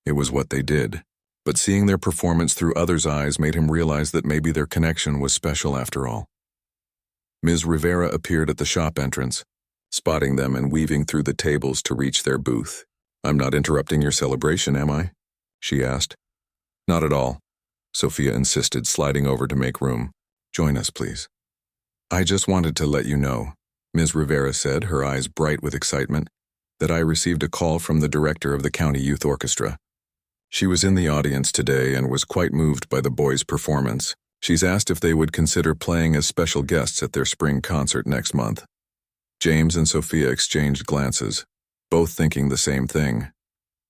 It was what they did. But seeing their performance through others' eyes made him realize that maybe their connection was special after all. Ms. Rivera appeared at the shop entrance, spotting them and weaving through the tables to reach their booth. "I'm not interrupting your celebration, am I?" she asked. "Not at all," Sophia insisted, sliding over to make room. "Join us, please." "I just wanted to let you know," Ms. Rivera said, her eyes bright with excitement, "that I received a call from the director of the County Youth Orchestra. She was in the audience today and was quite moved by the boys' performance. She's asked if they would consider playing as special guests at their spring concert next month." James and Sophia exchanged glances, both thinking the same thing.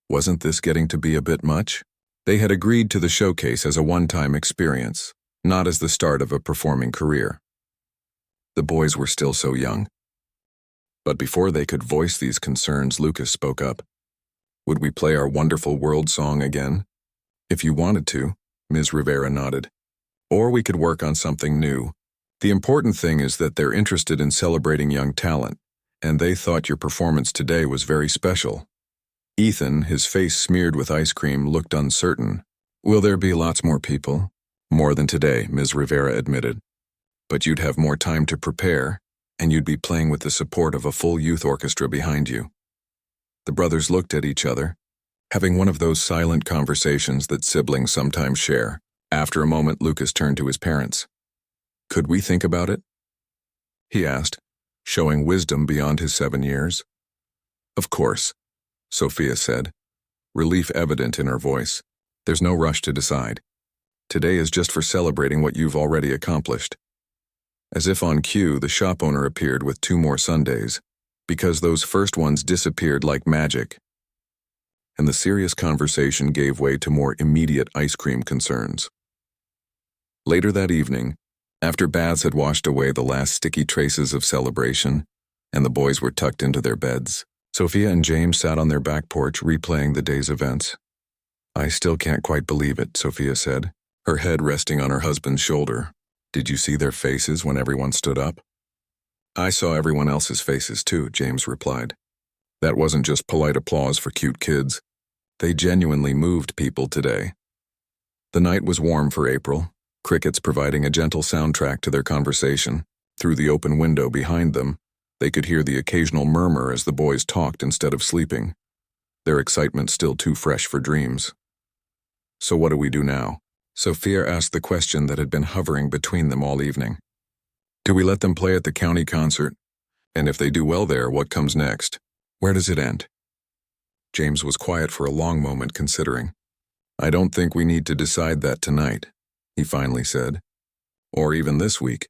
Wasn't this getting to be a bit much? They had agreed to the showcase as a one-time experience, not as the start of a performing career. The boys were still so young. But before they could voice these concerns, Lucas spoke up. "Would we play our wonderful world song again?" "If you wanted to," Ms. Rivera nodded. "Or we could work on something new. The important thing is that they're interested in celebrating young talent, and they thought your performance today was very special." Ethan, his face smeared with ice cream, looked uncertain. "Will there be lots more people?" "More than today," Ms. Rivera admitted. "But you'd have more time to prepare, and you'd be playing with the support of a full youth orchestra behind you." The brothers looked at each other, having one of those silent conversations that siblings sometimes share. After a moment, Lucas turned to his parents. "Could we think about it?" he asked, showing wisdom beyond his 7 years. "Of course," Sophia said, relief evident in her voice. "There's no rush to decide. Today is just for celebrating what you've already accomplished." As if on cue, the shop owner appeared with 2 more sundaes, because those first ones disappeared like magic, and the serious conversation gave way to more immediate ice cream concerns. Later that evening, after baths had washed away the last sticky traces of celebration, and the boys were tucked into their beds, Sophia and James sat on their back porch replaying the day's events. "I still can't quite believe it," Sophia said, her head resting on her husband's shoulder. "Did you see their faces when everyone stood up?" "I saw everyone else's faces too," James replied. "That wasn't just polite applause for cute kids. They genuinely moved people today." The night was warm for April, crickets providing a gentle soundtrack to their conversation. Through the open window behind them, they could hear the occasional murmur as the boys talked instead of sleeping, their excitement still too fresh for dreams. "So what do we do now?" Sophia asked the question that had been hovering between them all evening. "Do we let them play at the county concert? And if they do well there, what comes next? Where does it end?" James was quiet for a long moment, considering. "I don't think we need to decide that tonight," he finally said. "Or even this week.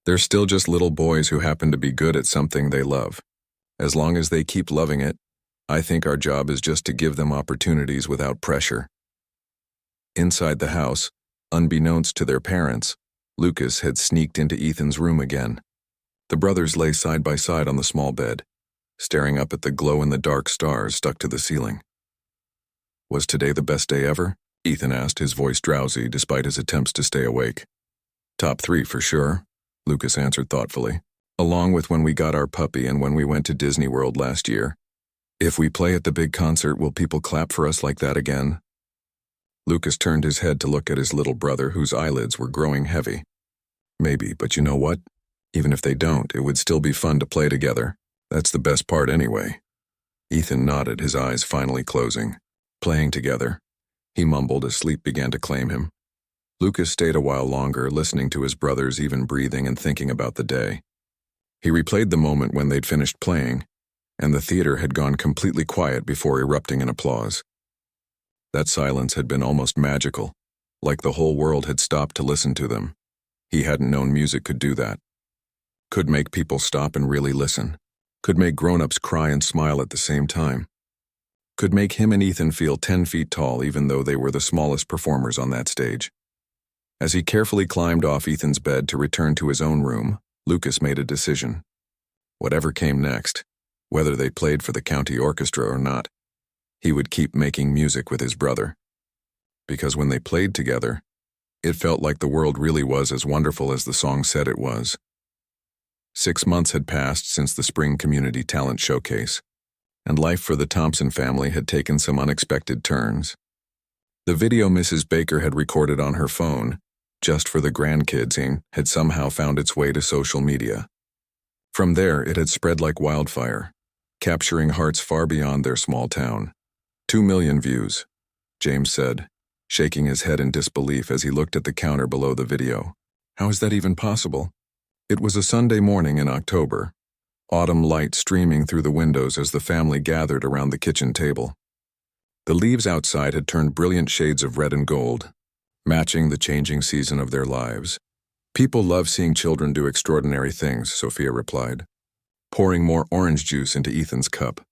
They're still just little boys who happen to be good at something they love. As long as they keep loving it, I think our job is just to give them opportunities without pressure." Inside the house, unbeknownst to their parents, Lucas had sneaked into Ethan's room again. The brothers lay side by side on the small bed, staring up at the glow-in-the-dark stars stuck to the ceiling. "Was today the best day ever?" Ethan asked, his voice drowsy despite his attempts to stay awake. "Top 3 for sure," Lucas answered thoughtfully, "along with when we got our puppy and when we went to Disney World last year. If we play at the big concert, will people clap for us like that again?" Lucas turned his head to look at his little brother, whose eyelids were growing heavy. "Maybe, but you know what? Even if they don't, it would still be fun to play together. That's the best part anyway." Ethan nodded, his eyes finally closing. "Playing together," he mumbled as sleep began to claim him. Lucas stayed a while longer, listening to his brother's even breathing and thinking about the day. He replayed the moment when they'd finished playing, and the theater had gone completely quiet before erupting in applause. That silence had been almost magical, like the whole world had stopped to listen to them. He hadn't known music could do that. Could make people stop and really listen. Could make grown-ups cry and smile at the same time. Could make him and Ethan feel 10 feet tall even though they were the smallest performers on that stage. As he carefully climbed off Ethan's bed to return to his own room, Lucas made a decision. Whatever came next, whether they played for the county orchestra or not, he would keep making music with his brother. Because when they played together, it felt like the world really was as wonderful as the song said it was. 6 months had passed since the Spring Community Talent Showcase, and life for the Thompson family had taken some unexpected turns. The video Mrs. Baker had recorded on her phone, just for the grandkids, had somehow found its way to social media. From there, it had spread like wildfire, capturing hearts far beyond their small town. 2 million views, James said, shaking his head in disbelief as he looked at the counter below the video. How is that even possible? It was a Sunday morning in October, autumn light streaming through the windows as the family gathered around the kitchen table. The leaves outside had turned brilliant shades of red and gold, matching the changing season of their lives. "People love seeing children do extraordinary things," Sophia replied, pouring more orange juice into Ethan's cup.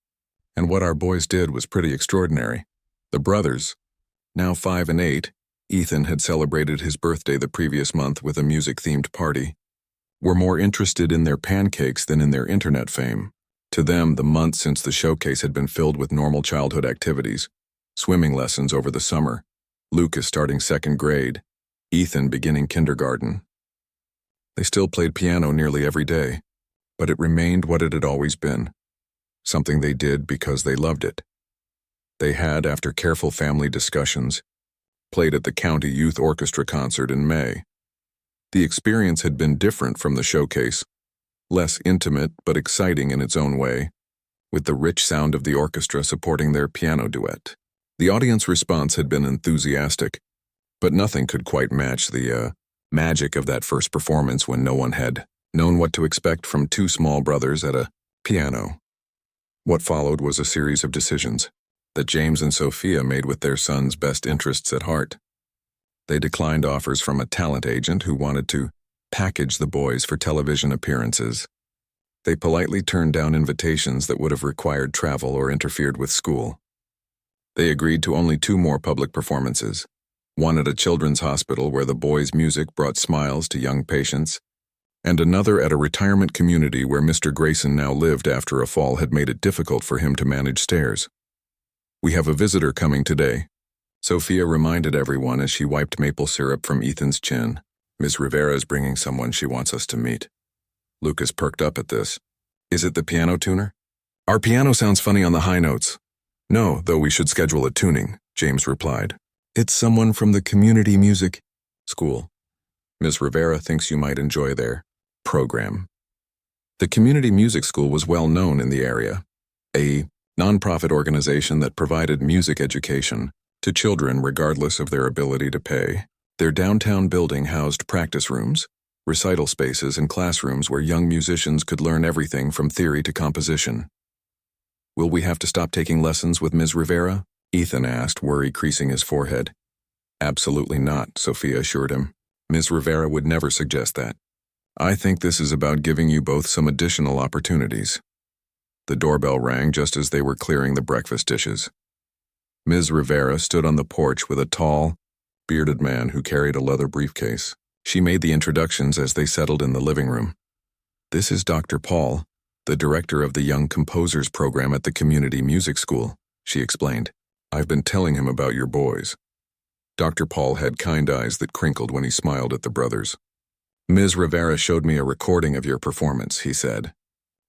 "And what our boys did was pretty extraordinary. The brothers, now 5 and 8, Ethan had celebrated his birthday the previous month with a music-themed party, were more interested in their pancakes than in their internet fame. To them, the months since the showcase had been filled with normal childhood activities, swimming lessons over the summer, Lucas starting 2nd grade, Ethan beginning kindergarten. They still played piano nearly every day, but it remained what it had always been, something they did because they loved it. They had, after careful family discussions, played at the County Youth Orchestra concert in May. The experience had been different from the showcase, less intimate but exciting in its own way, with the rich sound of the orchestra supporting their piano duet. The audience response had been enthusiastic, but nothing could quite match the magic of that first performance when no one had known what to expect from 2 small brothers at a piano. What followed was a series of decisions that James and Sophia made with their son's best interests at heart. They declined offers from a talent agent who wanted to package the boys for television appearances. They politely turned down invitations that would have required travel or interfered with school. They agreed to only 2 more public performances, one at a children's hospital where the boys' music brought smiles to young patients, and another at a retirement community where Mr. Grayson now lived after a fall had made it difficult for him to manage stairs. "We have a visitor coming today," Sophia reminded everyone as she wiped maple syrup from Ethan's chin. "Ms. Rivera is bringing someone she wants us to meet." Lucas perked up at this. "Is it the piano tuner?" "Our piano sounds funny on the high notes." "No, though we should schedule a tuning," James replied. "It's someone from the community music school. Ms. Rivera thinks you might enjoy their program." The community music school was well known in the area, a nonprofit organization that provided music education to children regardless of their ability to pay. Their downtown building housed practice rooms, recital spaces, and classrooms where young musicians could learn everything from theory to composition. "Will we have to stop taking lessons with Ms. Rivera?" Ethan asked, worry creasing his forehead. "Absolutely not," Sophia assured him. "Ms. Rivera would never suggest that. I think this is about giving you both some additional opportunities." The doorbell rang just as they were clearing the breakfast dishes. Ms. Rivera stood on the porch with a tall, bearded man who carried a leather briefcase. She made the introductions as they settled in the living room. "This is Dr. Paul, the director of the Young Composers program at the community music school," she explained. "I've been telling him about your boys." Dr. Paul had kind eyes that crinkled when he smiled at the brothers. "Ms. Rivera showed me a recording of your performance," he said.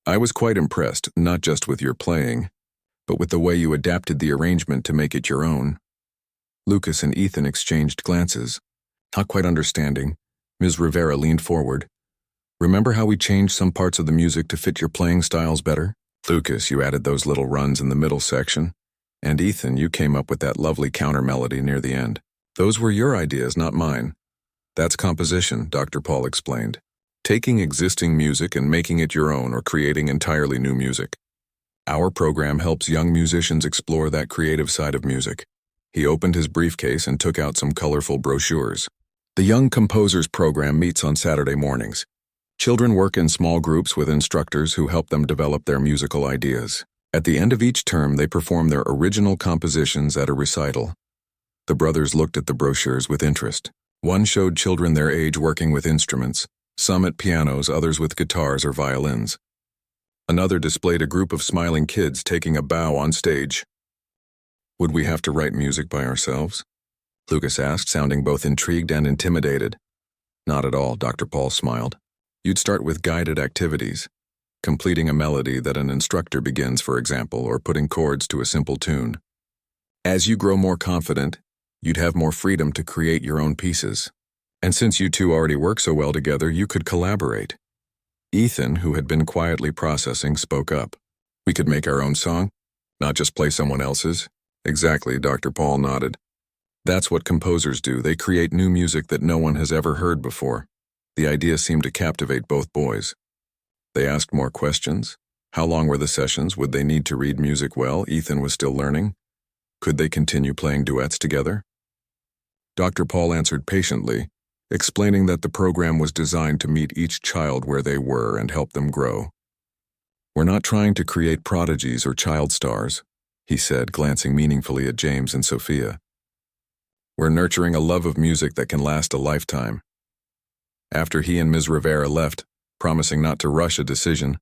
"I was quite impressed, not just with your playing, but with the way you adapted the arrangement to make it your own." Lucas and Ethan exchanged glances. Not quite understanding, Ms. Rivera leaned forward. "Remember how we changed some parts of the music to fit your playing styles better? Lucas, you added those little runs in the middle section, and Ethan, you came up with that lovely counter melody near the end. Those were your ideas, not mine." "That's composition," Dr. Paul explained. "Taking existing music and making it your own or creating entirely new music. Our program helps young musicians explore that creative side of music." He opened his briefcase and took out some colorful brochures. "The Young Composers program meets on Saturday mornings. Children work in small groups with instructors who help them develop their musical ideas. At the end of each term, they perform their original compositions at a recital." The brothers looked at the brochures with interest. One showed children their age working with instruments, some at pianos, others with guitars or violins. Another displayed a group of smiling kids taking a bow on stage. "Would we have to write music by ourselves?" Lucas asked, sounding both intrigued and intimidated. "Not at all," Dr. Paul smiled. "You'd start with guided activities, completing a melody that an instructor begins, for example, or putting chords to a simple tune. As you grow more confident, you'd have more freedom to create your own pieces. And since you two already work so well together, you could collaborate." Ethan, who had been quietly processing, spoke up. "We could make our own song, not just play someone else's." "Exactly," Dr. Paul nodded. "That's what composers do. They create new music that no one has ever heard before." The idea seemed to captivate both boys. They asked more questions. How long were the sessions? Would they need to read music well? Ethan was still learning. Could they continue playing duets together? Dr. Paul answered patiently, explaining that the program was designed to meet each child where they were and help them grow. "We're not trying to create prodigies or child stars," he said, glancing meaningfully at James and Sophia. "We're nurturing a love of music that can last a lifetime." After he and Ms. Rivera left, promising not to rush a decision,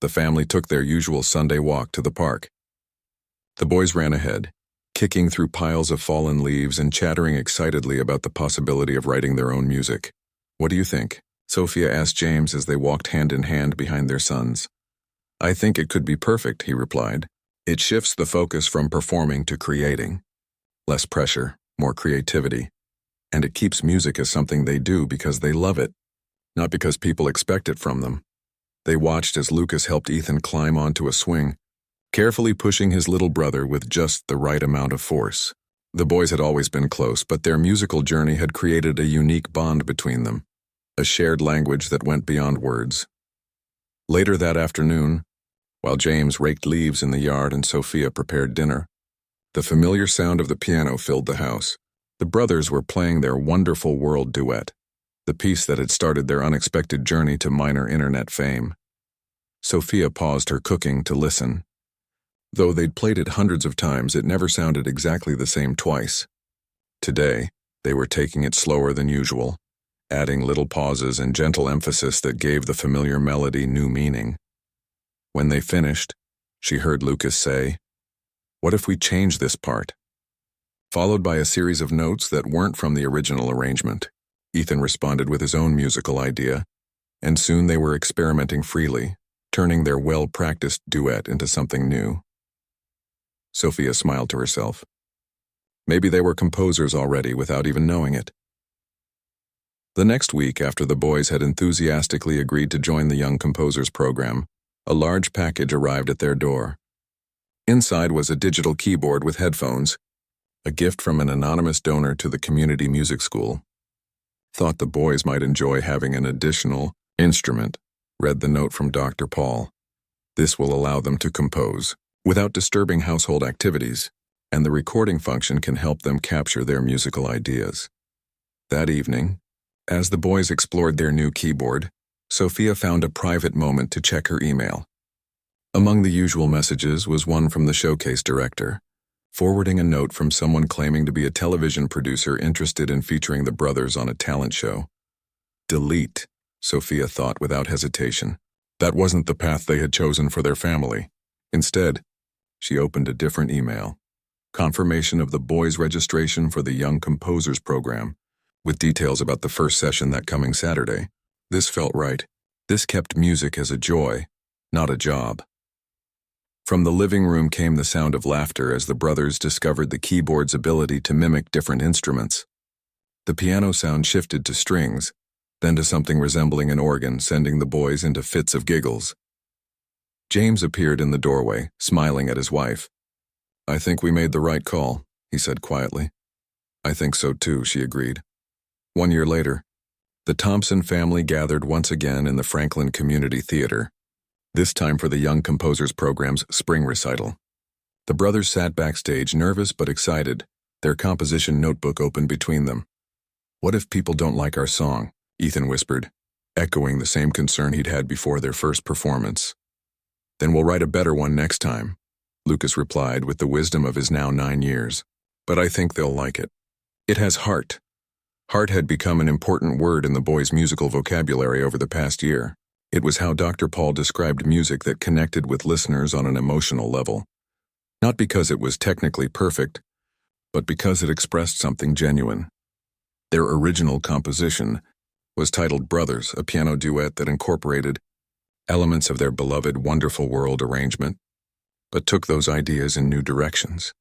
the family took their usual Sunday walk to the park. The boys ran ahead, kicking through piles of fallen leaves and chattering excitedly about the possibility of writing their own music. "What do you think?" Sophia asked James as they walked hand in hand behind their sons. "I think it could be perfect," he replied. "It shifts the focus from performing to creating. Less pressure, more creativity. And it keeps music as something they do because they love it, not because people expect it from them." They watched as Lucas helped Ethan climb onto a swing, carefully pushing his little brother with just the right amount of force. The boys had always been close, but their musical journey had created a unique bond between them, a shared language that went beyond words. Later that afternoon, while James raked leaves in the yard and Sophia prepared dinner, the familiar sound of the piano filled the house. The brothers were playing their Wonderful World duet, the piece that had started their unexpected journey to minor internet fame. Sophia paused her cooking to listen. Though they'd played it hundreds of times, it never sounded exactly the same twice. Today, they were taking it slower than usual, adding little pauses and gentle emphasis that gave the familiar melody new meaning. When they finished, she heard Lucas say, "What if we change this part?" Followed by a series of notes that weren't from the original arrangement. Ethan responded with his own musical idea, and soon they were experimenting freely, turning their well-practiced duet into something new. Sophia smiled to herself. Maybe they were composers already without even knowing it. The next week, after the boys had enthusiastically agreed to join the Young Composers program, a large package arrived at their door. Inside was a digital keyboard with headphones, a gift from an anonymous donor to the community music school. Thought the boys might enjoy having an additional instrument, read the note from Dr. Paul. This will allow them to compose without disturbing household activities, and the recording function can help them capture their musical ideas. That evening, as the boys explored their new keyboard, Sophia found a private moment to check her email. Among the usual messages was one from the showcase director, forwarding a note from someone claiming to be a television producer interested in featuring the brothers on a talent show. Delete, Sophia thought without hesitation. That wasn't the path they had chosen for their family. Instead, she opened a different email. Confirmation of the boys' registration for the Young Composers program, with details about the first session that coming Saturday. This felt right. This kept music as a joy, not a job. From the living room came the sound of laughter as the brothers discovered the keyboard's ability to mimic different instruments. The piano sound shifted to strings, then to something resembling an organ, sending the boys into fits of giggles. James appeared in the doorway, smiling at his wife. "I think we made the right call," he said quietly. "I think so too," she agreed. 1 year later, the Thompson family gathered once again in the Franklin Community Theater, this time for the Young Composers program's spring recital. The brothers sat backstage, nervous but excited, their composition notebook open between them. "What if people don't like our song?" Ethan whispered, echoing the same concern he'd had before their first performance. "Then we'll write a better one next time," Lucas replied with the wisdom of his now 9 years. "But I think they'll like it. It has heart." Heart had become an important word in the boys' musical vocabulary over the past year. It was how Dr. Paul described music that connected with listeners on an emotional level. Not because it was technically perfect, but because it expressed something genuine. Their original composition was titled Brothers, a piano duet that incorporated elements of their beloved Wonderful World arrangement, but took those ideas in new directions.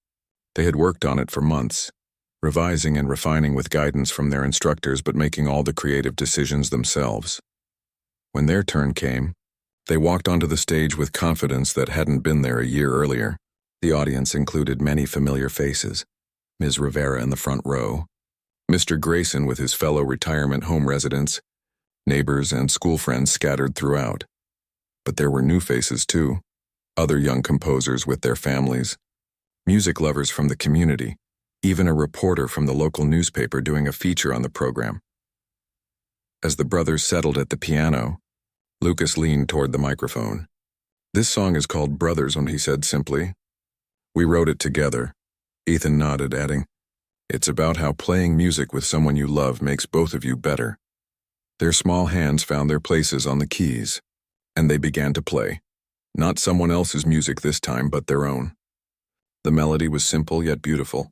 They had worked on it for months, revising and refining with guidance from their instructors, but making all the creative decisions themselves. When their turn came, they walked onto the stage with confidence that hadn't been there a year earlier. The audience included many familiar faces: Ms. Rivera in the front row, Mr. Grayson with his fellow retirement home residents, neighbors and school friends scattered throughout. But there were new faces too, other young composers with their families, music lovers from the community, even a reporter from the local newspaper doing a feature on the program. As the brothers settled at the piano, Lucas leaned toward the microphone. "This song is called Brothers," he said simply. "We wrote it together." Ethan nodded, adding, "It's about how playing music with someone you love makes both of you better." Their small hands found their places on the keys, and they began to play. Not someone else's music this time, but their own. The melody was simple yet beautiful,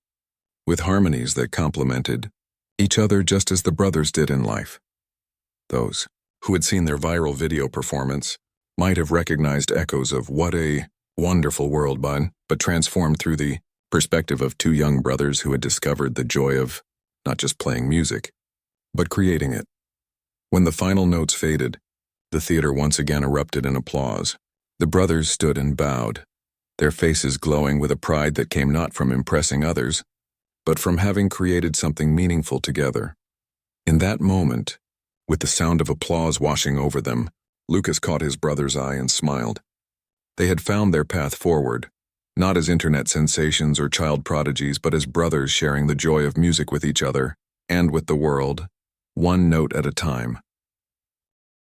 with harmonies that complemented each other just as the brothers did in life. Those who had seen their viral video performance might have recognized echoes of What a Wonderful World but transformed through the perspective of two young brothers who had discovered the joy of not just playing music, but creating it. When the final notes faded, the theater once again erupted in applause. The brothers stood and bowed, their faces glowing with a pride that came not from impressing others, but from having created something meaningful together. In that moment, with the sound of applause washing over them, Lucas caught his brother's eye and smiled. They had found their path forward, not as internet sensations or child prodigies, but as brothers sharing the joy of music with each other and with the world, one note at a time,